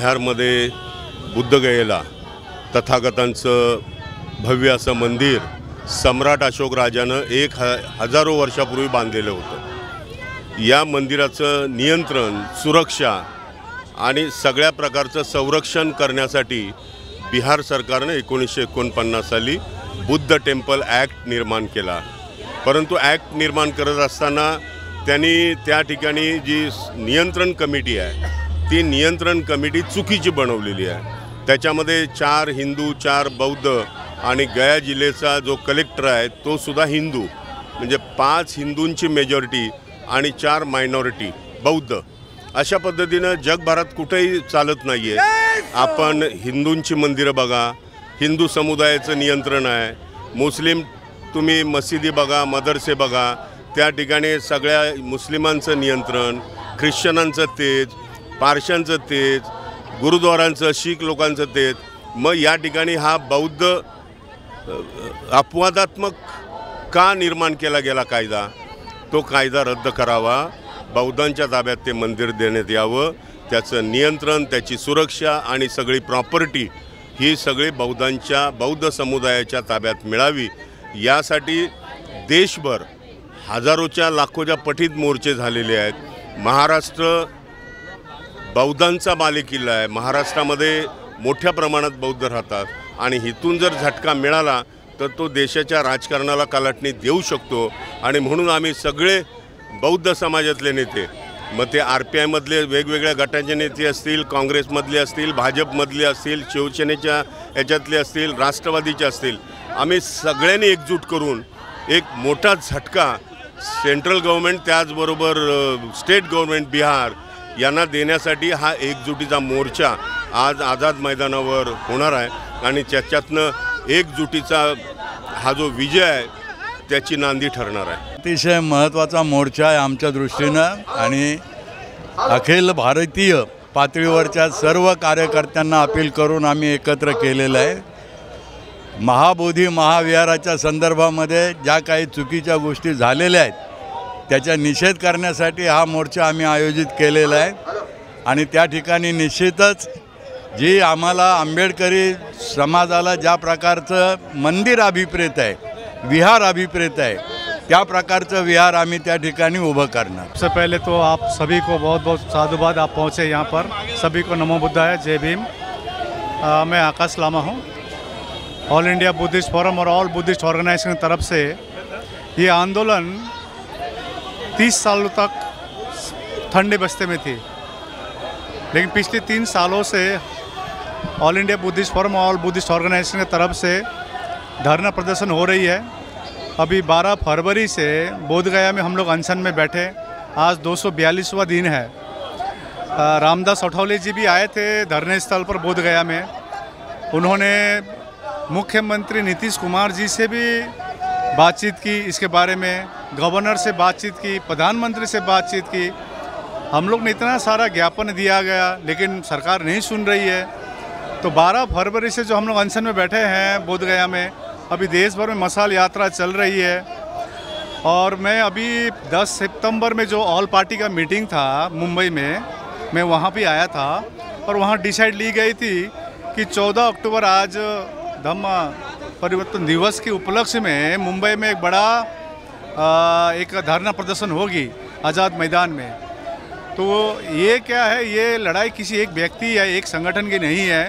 बिहारमध्ये बुद्धगयेला तथागतांचं भव्य असं मंदिर सम्राट अशोक राजानं हजारो वर्षापूर्वी बांधलेलं होतं। या मंदिराचं नियंत्रण, सुरक्षा आणि सगळ्या प्रकारचं संरक्षण करण्यासाठी बिहार सरकारने 1949 साली बुद्ध टेम्पल ॲक्ट निर्माण केला। परंतु ॲक्ट निर्माण करत असताना त्यांनी त्या ठिकाणी जी नियंत्रण कमिटी आहे ती नियंत्रण कमिटी चुकीची बनवलेली आहे। त्याच्यामध्ये 4 हिंदू, 4 बौद्ध आणि गया जिल्ह्याचा जो कलेक्टर आहे तो सुद्धा हिंदू, म्हणजे 5 हिंदूंची मेजॉरिटी आणि 4 मायनॉरिटी बौद्ध। अशा पद्धतीनं जगभरात कुठेही चालत नाही आहे। आपण हिंदूंची मंदिरं बघा, हिंदू समुदायाचं नियंत्रण आहे। मुस्लिम तुम्ही मशिदी बघा, मदरसे बघा, त्या ठिकाणी सगळ्या मुस्लिमांचं नियंत्रण, ख्रिश्चनांचं तेज, पारशांचं तेज, गुरुद्वारांचं, शीख लोकांचं तेज। मग या ठिकाणी हा बौद्ध अपवादात्मक का निर्माण केला गेला कायदा? तो कायदा रद्द करावा, बौद्धांच्या ताब्यात ते मंदिर देण्यात यावं, त्याचं नियंत्रण, त्याची सुरक्षा आणि सगळी प्रॉपर्टी ही सगळी बौद्ध समुदायाच्या ताब्यात मिळावी। यासाठी देशभर हजारोच्या लाखोच्या पटीत मोर्चे झालेले आहेत। महाराष्ट्र बौद्धांचा बालेकिल्ला आहे। महाराष्ट्रामध्ये मोठ्या प्रमाणात बौद्ध राहतात आणि इथून जर झटका मिळाला तर तो देशाच्या राजकारणाला कलाटणी देऊ शकतो। आणि म्हणून आम्ही सगळे बौद्ध समाजातले नेते, मग ते RPI वेगवेगळ्या गटाचे नेते असतील, काँग्रेसमधले असतील, भाजपमधले असतील, शिवसेनेच्या याच्यातले असतील, राष्ट्रवादीचे असतील, आम्ही सगळ्यांनी एकजूट करून एक मोठा झटका सेंट्रल गव्हर्नमेंट त्याचबरोबर स्टेट गव्हर्नमेंट बिहार यांना देण्यासाठी हा एकजुटीचा मोर्चा आज आझाद मैदानावर होणार आहे। आणि त्याच्यातनं एकजुटीचा हा जो विजय आहे त्याची नांदी ठरणार आहे। अतिशय महत्त्वाचा मोर्चा आहे आमच्या दृष्टीनं आणि अखिल भारतीय पातळीवरच्या सर्व कार्यकर्त्यांना अपील करून आम्ही एकत्र केलेलं आहे। महाबोधी महाविहाराच्या संदर्भामध्ये ज्या काही चुकीच्या गोष्टी झालेल्या आहेत त्याचा निषेध करण्यासाठी हा मोर्चा आम्ही आयोजित केलेला आहे। आणि त्या ठिकाणी निश्चितच जी आम्हाला आंबेडकरी समाजाला ज्या प्रकारचं मंदिर अभिप्रेत आहे, विहार अभिप्रेत है, क्या प्रकार से विहार आम्ही त्या ठिकाणी उभं करणार। सबसे पहले तो आप सभी को बहुत बहुत साधुवाद, आप पहुँचे यहाँ पर। सभी को नमो बुद्धाय, जय भीम। मैं आकाश लामा हूँ। ऑल इंडिया बुद्धिस्ट फोरम और ऑल बुद्धिस्ट ऑर्गेनाइजेशन की तरफ से ये आंदोलन 30 सालों तक ठंडे बस्ते में थी, लेकिन पिछले 3 सालों से ऑल इंडिया बुद्धिस्ट फोरम और ऑल बुद्धिस्ट ऑर्गेनाइजेशन की तरफ से धरना प्रदर्शन हो रही है। अभी 12 फरवरी से बोधगया में हम लोग अनशन में बैठे। आज 242वां दिन है। रामदास अठौले जी भी आए थे धरने स्थल पर बोधगया में। उन्होंने मुख्यमंत्री नीतीश कुमार जी से भी बातचीत की, इसके बारे में गवर्नर से बातचीत की, प्रधानमंत्री से बातचीत की। हम लोग ने इतना सारा ज्ञापन दिया गया लेकिन सरकार नहीं सुन रही है। तो 12 फरवरी से जो हम लोग अनशन में बैठे हैं बोधगया में, अभी देश भर में मशाल यात्रा चल रही है। और मैं अभी 10 सितंबर में जो ऑल पार्टी का मीटिंग था मुंबई में, मैं वहाँ भी आया था और वहाँ डिसाइड ली गई थी कि 14 अक्टूबर आज धम्म परिवर्तन दिवस के उपलक्ष्य में मुंबई में एक बड़ा एक धरना प्रदर्शन होगी आज़ाद मैदान में। तो ये क्या है, ये लड़ाई किसी एक व्यक्ति या एक संगठन की नहीं है,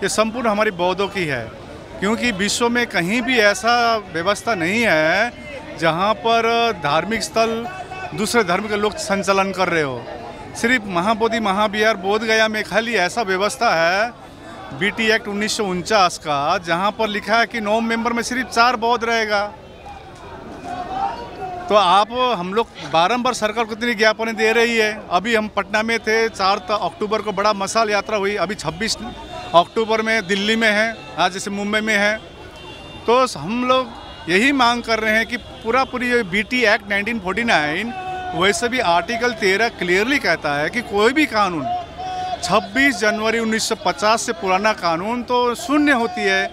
ये संपूर्ण हमारी बौद्धों की है। क्योंकि विश्व में कहीं भी ऐसा व्यवस्था नहीं है जहाँ पर धार्मिक स्थल दूसरे धर्म के लोग संचालन कर रहे हो। सिर्फ महाबोधि महाविहार बोधगया में खाली ऐसा व्यवस्था है BT एक्ट 1949 का, जहाँ पर लिखा है कि 9 मेंबर में सिर्फ 4 बौद्ध रहेगा। तो आप हम लोग बारंबार सरकार को इतनी ज्ञापन दे रही है। अभी हम पटना में थे, 4 अक्टूबर को बड़ा मशाल यात्रा हुई। अभी 26 अक्टूबर में दिल्ली में है, आज जैसे मुंबई में है। तो हम लोग यही मांग कर रहे हैं कि पूरी BT एक्ट 1949 वैसे भी आर्टिकल 13 क्लियरली कहता है कि कोई भी कानून 26 जनवरी 1950 से पुराना कानून तो शून्य होती है,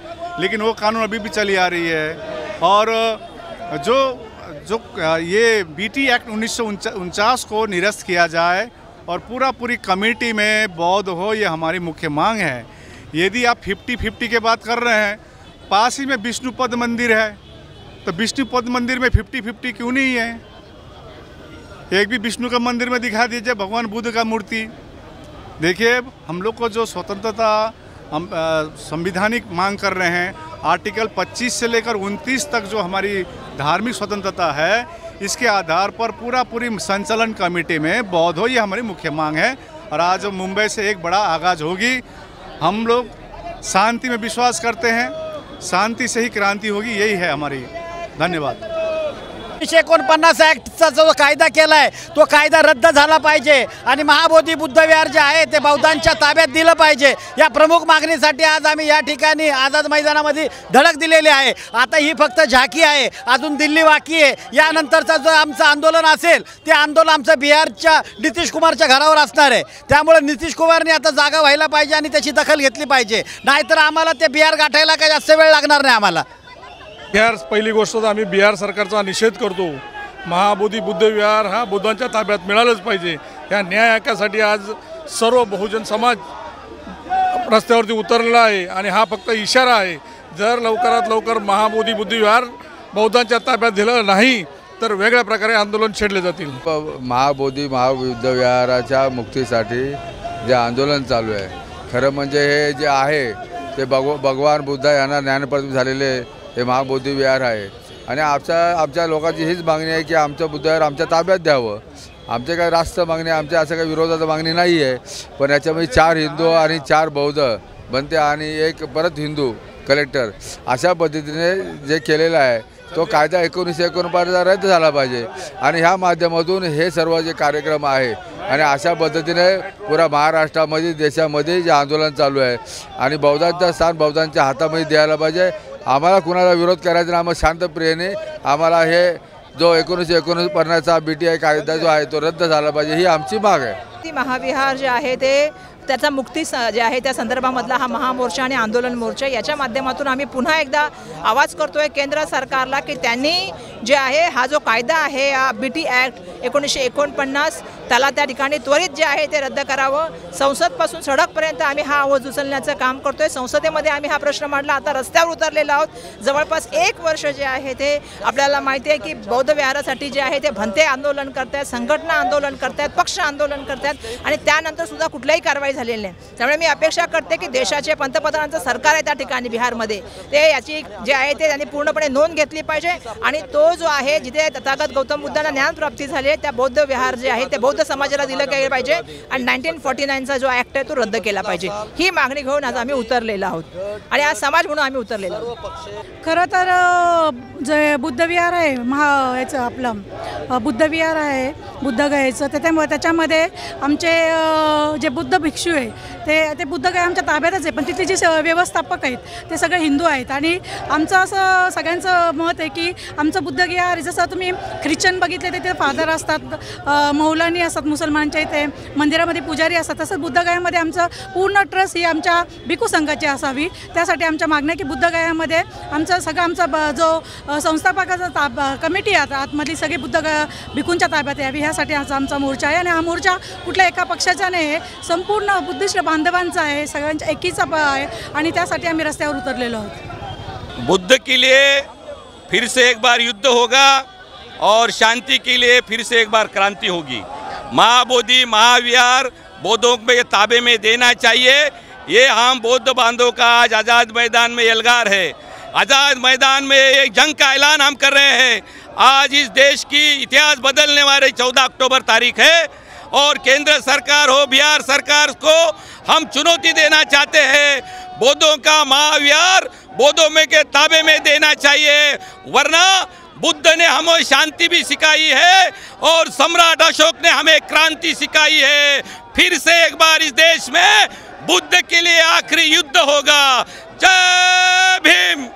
लेकिन वो कानून अभी भी चली आ रही है। और जो ये BT एक्ट 1949 को निरस्त किया जाए और पूरी कमेटी में बौद्ध हो, ये हमारी मुख्य मांग है। यदि आप 50-50 की बात कर रहे हैं, पास ही में विष्णुपद मंदिर है, तो विष्णुपद मंदिर में 50-50 क्यों नहीं है? एक भी विष्णु का मंदिर में दिखा दीजिए भगवान बुद्ध का मूर्ति। देखिए, हम लोग को जो स्वतंत्रता हम संविधानिक मांग कर रहे हैं, आर्टिकल 25 से लेकर 29 तक जो हमारी धार्मिक स्वतंत्रता है, इसके आधार पर पूरी संचालन कमेटी में बौद्ध हो, ये हमारी मुख्य मांग है। और आज मुंबई से एक बड़ा आगाज होगी। हम लोग शांति में विश्वास करते हैं, शांति से ही क्रांति होगी, यही है हमारी। धन्यवाद। 1949 ॲक्टचा जो कायदा केला आहे तो कायदा रद्द झाला पाहिजे आणि महाबोधी बुद्ध विहार जे आहे ते बौद्धांच्या ताब्यात दिलं पाहिजे। या प्रमुख मागणीसाठी आज आम्ही या ठिकाणी आझाद मैदानामध्ये धडक दिलेली आहे। आता ही फक्त झाकी आहे, अजून दिल्ली बाकी आहे। यानंतरचं जो आमचं आंदोलन असेल ते आंदोलन आमचं बिहारच्या नितीश कुमारच्या घरावर असणार आहे। त्यामुळे नितीश कुमारने आता जागा व्हायला पाहिजे आणि त्याची दखल घेतली पाहिजे, नाहीतर आम्हाला ते बिहार गाठायला काही जास्त वेळ लागणार नाही आम्हाला। बिहार पहिली गोष्ट तर आम्ही बिहार सरकारचा निषेध करतो। महाबोधी बुद्ध विहार हा बुद्धांच्या ताब्यात मिळालंच पाहिजे। या न्याय हक्कासाठी आज सर्व बहुजन समाज रस्त्यावरती उतरलेला आहे आणि हा फक्त इशारा आहे। जर लवकरात लवकर महाबोधी बुद्ध विहार बौद्धांच्या ताब्यात दिलं नाही तर वेगळ्या प्रकारे आंदोलन छेडले जातील। महाबोधी महाबुद्ध विहाराच्या मुक्तीसाठी जे आंदोलन चालू आहे, खरं म्हणजे हे जे आहे ते भगवान बुद्ध यांना ज्ञानप्रद झालेले हे महाबोधी विहार आहे आणि आमच्या लोकांची हीच मागणी आहे की आमचं बुद्ध विहार आमच्या ताब्यात द्यावं। आमचे काही रास्त मागणी, आमच्या असं काही विरोधाचं मागणी नाही आहे, पण याच्यामध्ये 4 हिंदू आणि 4 बौद्ध बनते आणि एक परत हिंदू कलेक्टर अशा पद्धतीने जे केलेलं आहे तो कायदा 1949 रद्द झाला पाहिजे आणि ह्या माध्यमातून हे सर्व जे कार्यक्रम आहे आणि अशा पद्धतीने पुरा महाराष्ट्रामध्ये देशामध्ये जे आंदोलन चालू आहे आणि बौद्धांचं स्थान बौद्धांच्या हातामध्ये द्यायला पाहिजे। आम्हाला कुणाला विरोध करायचा नाही, आम्हाला शांतप्रियेने आम्हाला हे जो 1949चा BTI कायदा जो आहे तो रद्द झाला पाहिजे, ही आमची माग आहे। महाविहार जे आहे ते त्याचा मुक्ती जे आहे त्या संदर्भामधला हा महामोर्चा आणि आंदोलन मोर्चा याच्या माध्यमातून आम्ही पुन्हा एकदा आवाज करतोय केंद्र सरकारला की त्यांनी जे आहे हा जो कायदा आहे BT ॲक्ट 1949 त्याला त्या ठिकाणी त्वरित जे आहे ते रद्द करावं। संसदपासून सडकपर्यंत आम्ही हा आवाज उचलण्याचं काम करतोय। संसदेमध्ये आम्ही हा प्रश्न मांडला, आता रस्त्यावर उतरलेलो आहोत। जवळपास 1 वर्ष जे आहे ते आपल्याला माहिती आहे की बौद्ध विहारासाठी जे आहे ते भंते आंदोलन करतात, संघटना आंदोलन करतात, पक्ष आंदोलन करतात आणि त्यानंतर सुद्धा कुठल्याही कारवाई झालेली नाही। त्यामुळे मी अपेक्षा करते की देशाचे पंतप्रधानांचं सरकार आहे त्या ठिकाणी बिहारमध्ये ते याची जे आहे ते त्यांनी पूर्णपणे नोंद घेतली पाहिजे आणि तो जो आहे जिथे तथागत गौतम बुद्धांना ज्ञानप्राप्ती झाली आहे त्या बौद्ध विहार जे आहे ते बौद्ध समाजाला दिलं गेलं पाहिजे आणि 1949चा जो ॲक्ट आहे तो रद्द केला पाहिजे। ही मागणी घेऊन आज आम्ही उतरलेलो आहोत आणि आज समाज म्हणून आम्ही उतरलेलो आहोत। खरं तर जे बुद्ध विहार आहे याचं आपलं बुद्ध विहार आहे बुद्धगयेचं त्याच्यामध्ये आमचे जे बुद्ध भिक्षू आहे ते बुद्धगया आमच्या ताब्यातच आहे, पण तिथले जे व्यवस्थापक आहेत ते सगळे हिंदू आहेत आणि आमचं असं सगळ्यांचं मत आहे की आमचं बुद्ध विहार जसं तुम्ही ख्रिश्चन बघितले तिथे फादर असतात, मौलानी असतात, मुसलमानच्या इथे मंदिरामध्ये पुजारी असतात, तसंच बुद्धगयामध्ये आमचं पूर्ण ट्रस्ट ही आमच्या भिक्खू संघाची असावी। त्यासाठी आमच्या मागण्या की बुद्धगयामध्ये आमचं सगळं आमचा जो संस्थापकाचा कमिटी आहे आतमधली सगळी बुद्धगया भिक्खूंच्या ताब्यात यावी, ह्यासाठी आमचा मोर्चा आहे आणि हा मोर्चा कुठल्या एका पक्षाचा नाही, संपूर्ण बुद्धिस्ट बांधवांचा आहे, सगळ्यांच्या एकीचा आहे आणि त्यासाठी आम्ही रस्त्यावर उतरलेलो आहोत। बुद्ध के लिए फिर से एक बार युद्ध होगा और शांति के लिए फिर से एक बार क्रांति होगी। महाबोधि महाविहार बौद्धों में ताबे में देना चाहिए। ये हम बौद्ध बांधों का आज आज़ाद मैदान में एल्गार है। आज़ाद मैदान में एक जंग का ऐलान हम कर रहे हैं। आज इस देश की इतिहास बदलने वाले 14 अक्टूबर तारीख है और केंद्र सरकार हो बिहार सरकार को हम चुनौती देना चाहते हैं। बौद्धों का महाविहार बौद्धों में के ताबे में देना चाहिए, वरना बुद्ध ने हमें शांति भी सिखाई है और सम्राट अशोक ने हमें क्रांति सिखाई है। फिर से एक बार इस देश में बुद्ध के लिए आखिरी युद्ध होगा। जय भीम।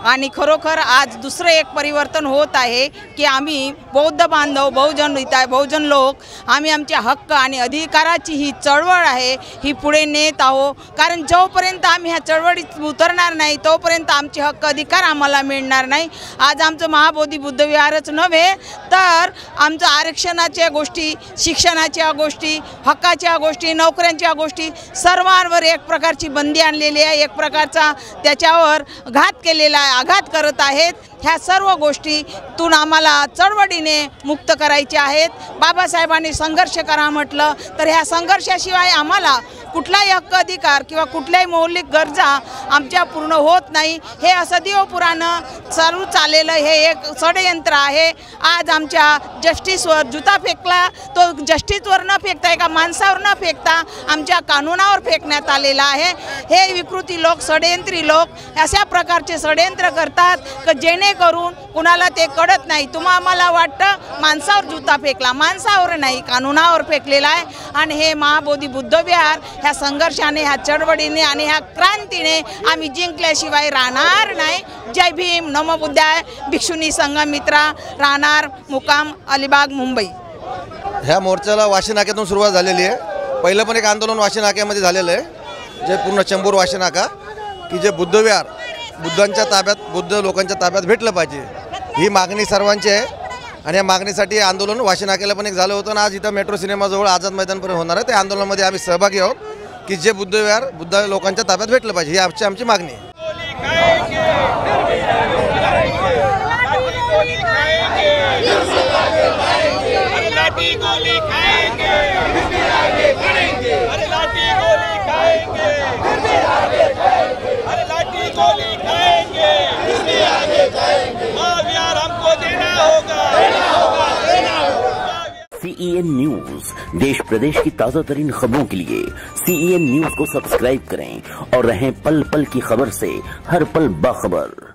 आणि खरोखर आज दुसरं एक परिवर्तन होत आहे की आम्ही बौद्ध बांधव बहुजन लोक आम्ही आमच्या हक्क आणि अधिकाराची ही चळवळ आहे ही पुढे नेत आहोत. कारण जोपर्यंत आम्ही ह्या चळवळीत उतरणार नाही तोपर्यंत आमचे हक्क अधिकार आम्हाला मिळणार नाही. आज आमचं महाबोधी बुद्ध विहारच नव्हे तर आमचं आरक्षणाच्या गोष्टी, शिक्षणाच्या गोष्टी, हक्काच्या गोष्टी, नोकऱ्यांच्या गोष्टी सर्वांवर एक प्रकारची बंदी आणलेली आहे. एक प्रकारचा त्याच्यावर घात केलेला आहे, आघात करत आहेत. ह्या सर्व गोष्टीतून आम्हाला चळवळीने मुक्त करायचे आहेत. बाबासाहेबांनी संघर्ष करा म्हटलं तर ह्या संघर्षाशिवाय आम्हाला कुठलाही हक्क अधिकार किंवा कुठल्याही मौलिक गरजा आमच्या पूर्ण होत नाही. हे असदीव पुराणं चालू चाललेलं हे एक षडयंत्र आहे. आज आमच्या जस्टिसवर जुता फेकला, तो जस्टिसवर न फेकता एका माणसावर न फेकता आमच्या कानूनावर फेकण्यात आलेला आहे. हे विकृती लोक, षडयंत्री लोक अशा प्रकारचे षडयंत्र करतात की जेणेकरून कुणाला ते कळत नाही. आम्हाला वाटतं माणसावर जुता फेकला, माणसावर नाही कानूनावर फेकलेला आहे. आणि हे महाबोधी बुद्ध विहार ह्या संघर्षाने, ह्या चळवळीने आणि ह्या क्रांतीने आम्ही जिंकल्याशिवाय राहणार नाही. जय भीम, नमो बुद्धाय. भिक्षुनी संघमित्रा, राहणार मुकाम अलिबाग, मुंबई. ह्या मोर्चाला वाशी नाक्यातून सुरुवात झालेली आहे. पहिलं पण एक आंदोलन वाशी नाक्यामध्ये झालेलं आहे, जे पूर्ण चंबूर वाशी नाका, की जे बुद्ध विहार बुद्धांच्या ताब्यात, बुद्ध लोकांच्या ताब्यात भेटलं पाहिजे ही मागणी सर्वांची आहे. आणि या मागणीसाठी आंदोलन वाशी नाक्याला पण एक झालं होतं आणि आज इथं मेट्रो सिनेमाजवळ आझाद मैदानपर्यंत होणार आहे. त्या आंदोलनामध्ये आम्ही सहभागी आहोत की जे बुद्ध विहार बुद्ध लोकांच्या ताब्यात भेटलं पाहिजे ही आमची मागणी आहे. CEN न्यूज, देश प्रदेश की ताजा तरीन खबरों के लिए CEN न्यूज को सब्सक्राइब करें और रहें पल पल की खबर से हर पल बाखबर.